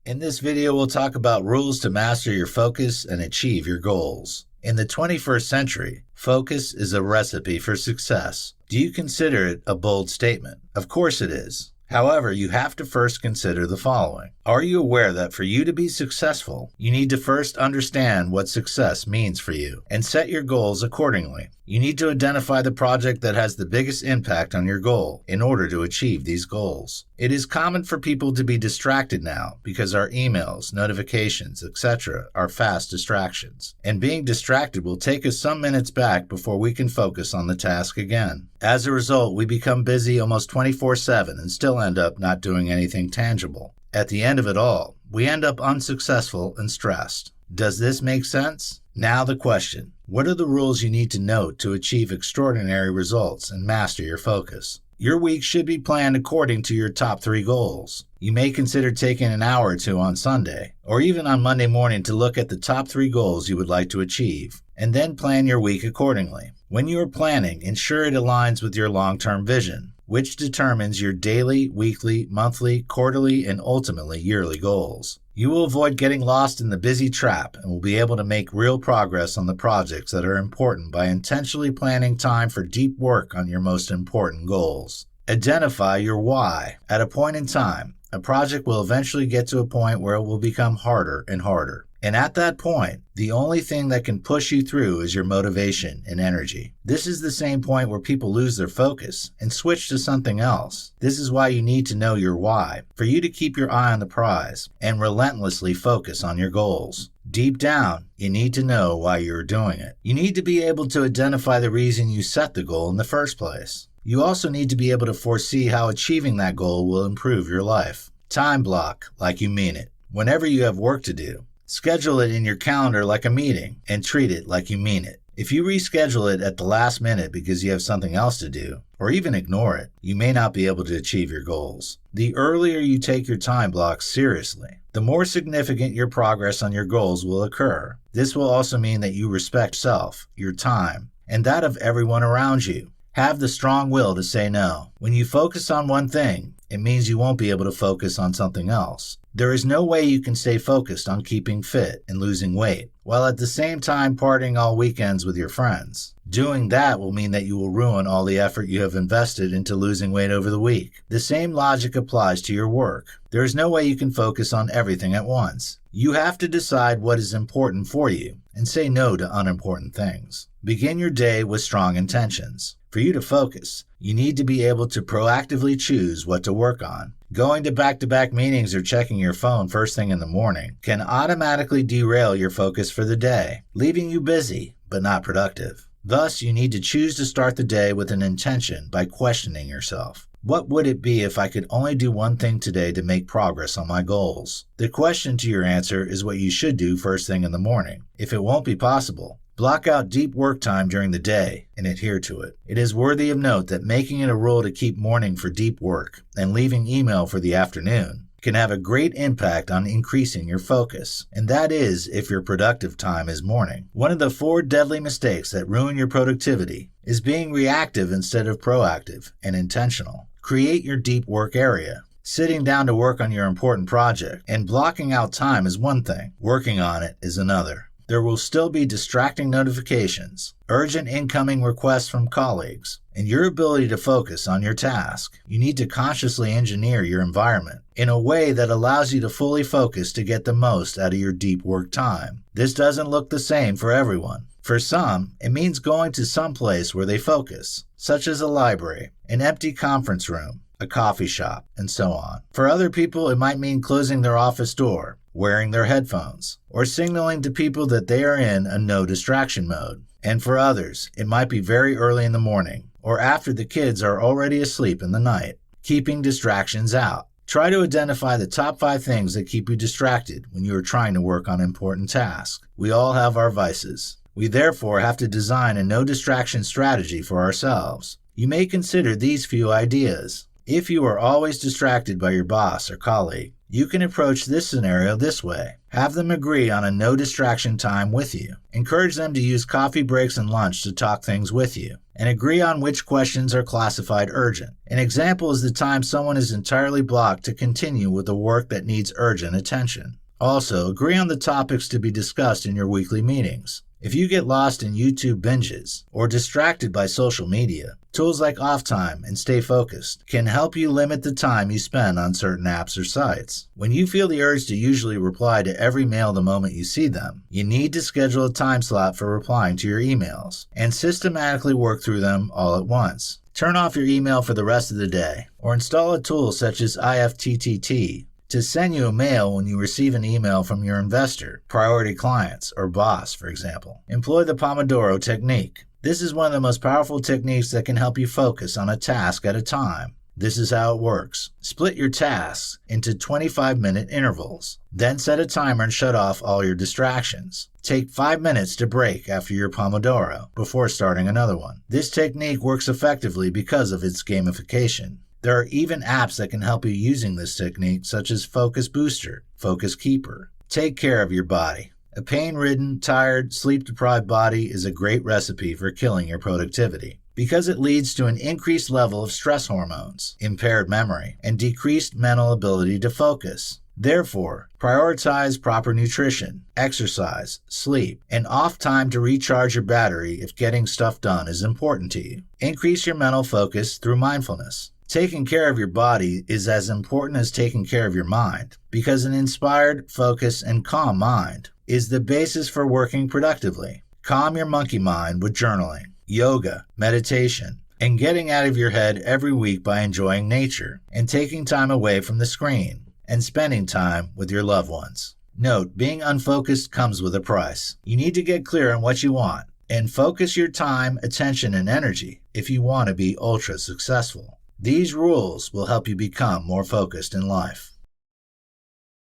In this video, we'll talk about rules to master your focus and achieve your goals. In the 21st century, focus is a recipe for success. Do you consider it a bold statement? Of course it is. However, you have to first consider the following. Are you aware that for you to be successful, you need to first understand what success means for you and set your goals accordingly? You need to identify the project that has the biggest impact on your goal in order to achieve these goals. It is common for people to be distracted now because our emails, notifications, etc. are fast distractions. And being distracted will take us some minutes back before we can focus on the task again. As a result, we become busy almost 24/7 and still end up not doing anything tangible. At the end of it all, we end up unsuccessful and stressed. Does this make sense? Now the question, what are the rules you need to note to achieve extraordinary results and master your focus? Your week should be planned according to your top 3 goals. You may consider taking an hour or 2 on Sunday, or even on Monday morning to look at the top 3 goals you would like to achieve, and then plan your week accordingly. When you are planning, ensure it aligns with your long-term vision, which determines your daily, weekly, monthly, quarterly, and ultimately yearly goals. You will avoid getting lost in the busy trap and will be able to make real progress on the projects that are important by intentionally planning time for deep work on your most important goals. Identify your why. At a point in time, a project will eventually get to a point where it will become harder and harder. And at that point, the only thing that can push you through is your motivation and energy. This is the same point where people lose their focus and switch to something else. This is why you need to know your why, for you to keep your eye on the prize and relentlessly focus on your goals. Deep down, you need to know why you're doing it. You need to be able to identify the reason you set the goal in the first place. You also need to be able to foresee how achieving that goal will improve your life. Time block like you mean it. Whenever you have work to do, schedule it in your calendar like a meeting and treat it like you mean it. If you reschedule it at the last minute because you have something else to do, or even ignore it, you may not be able to achieve your goals. The earlier you take your time blocks seriously, the more significant your progress on your goals will occur. This will also mean that you respect yourself, your time, and that of everyone around you. Have the strong will to say no. When you focus on one thing, it means you won't be able to focus on something else. There is no way you can stay focused on keeping fit and losing weight, while at the same time partying all weekends with your friends. Doing that will mean that you will ruin all the effort you have invested into losing weight over the week. The same logic applies to your work. There is no way you can focus on everything at once. You have to decide what is important for you and say no to unimportant things. Begin your day with strong intentions. For you to focus, you need to be able to proactively choose what to work on. Going to back-to-back meetings or checking your phone first thing in the morning can automatically derail your focus for the day, leaving you busy but not productive. Thus, you need to choose to start the day with an intention by questioning yourself. What would it be if I could only do one thing today to make progress on my goals? The question to your answer is what you should do first thing in the morning. If it won't be possible, block out deep work time during the day and adhere to it. It is worthy of note that making it a rule to keep morning for deep work and leaving email for the afternoon can have a great impact on increasing your focus, and that is if your productive time is morning. One of the 4 deadly mistakes that ruin your productivity is being reactive instead of proactive and intentional. Create your deep work area. Sitting down to work on your important project and blocking out time is one thing. Working on it is another. There will still be distracting notifications, urgent incoming requests from colleagues, and your ability to focus on your task. You need to consciously engineer your environment in a way that allows you to fully focus to get the most out of your deep work time. This doesn't look the same for everyone. For some, it means going to some place where they focus, such as a library, an empty conference room, a coffee shop, and so on. For other people, it might mean closing their office door, wearing their headphones, or signaling to people that they are in a no distraction mode. And for others, it might be very early in the morning, or after the kids are already asleep in the night. Keeping distractions out. Try to identify the top 5 things that keep you distracted when you are trying to work on important tasks. We all have our vices. We therefore have to design a no distraction strategy for ourselves. You may consider these few ideas. If you are always distracted by your boss or colleague, You can approach this scenario this way. Have them agree on a no distraction time with you. Encourage them to use coffee breaks and lunch to talk things with you. And agree on which questions are classified urgent. An example is the time someone is entirely blocked to continue with the work that needs urgent attention. Also, agree on the topics to be discussed in your weekly meetings. If you get lost in YouTube binges or distracted by social media, tools like Off Time and Stay Focused can help you limit the time you spend on certain apps or sites. When you feel the urge to usually reply to every mail the moment you see them, you need to schedule a time slot for replying to your emails and systematically work through them all at once. Turn off your email for the rest of the day or install a tool such as IFTTT to send you a mail when you receive an email from your investor, priority clients, or boss, for example. Employ the Pomodoro technique. This is one of the most powerful techniques that can help you focus on a task at a time. This is how it works. Split your tasks into 25-minute intervals. Then set a timer and shut off all your distractions. Take 5 minutes to break after your Pomodoro before starting another one. This technique works effectively because of its gamification. There are even apps that can help you using this technique, such as Focus Booster, Focus Keeper. Take care of your body. A pain-ridden, tired, sleep-deprived body is a great recipe for killing your productivity because it leads to an increased level of stress hormones, impaired memory, and decreased mental ability to focus. Therefore, prioritize proper nutrition, exercise, sleep, and off time to recharge your battery if getting stuff done is important to you. Increase your mental focus through mindfulness. Taking care of your body is as important as taking care of your mind, because an inspired, focused, and calm mind is the basis for working productively. Calm your monkey mind with journaling, yoga, meditation, and getting out of your head every week by enjoying nature and taking time away from the screen and spending time with your loved ones. Note, being unfocused comes with a price. You need to get clear on what you want and focus your time, attention, and energy if you want to be ultra successful. These rules will help you become more focused in life.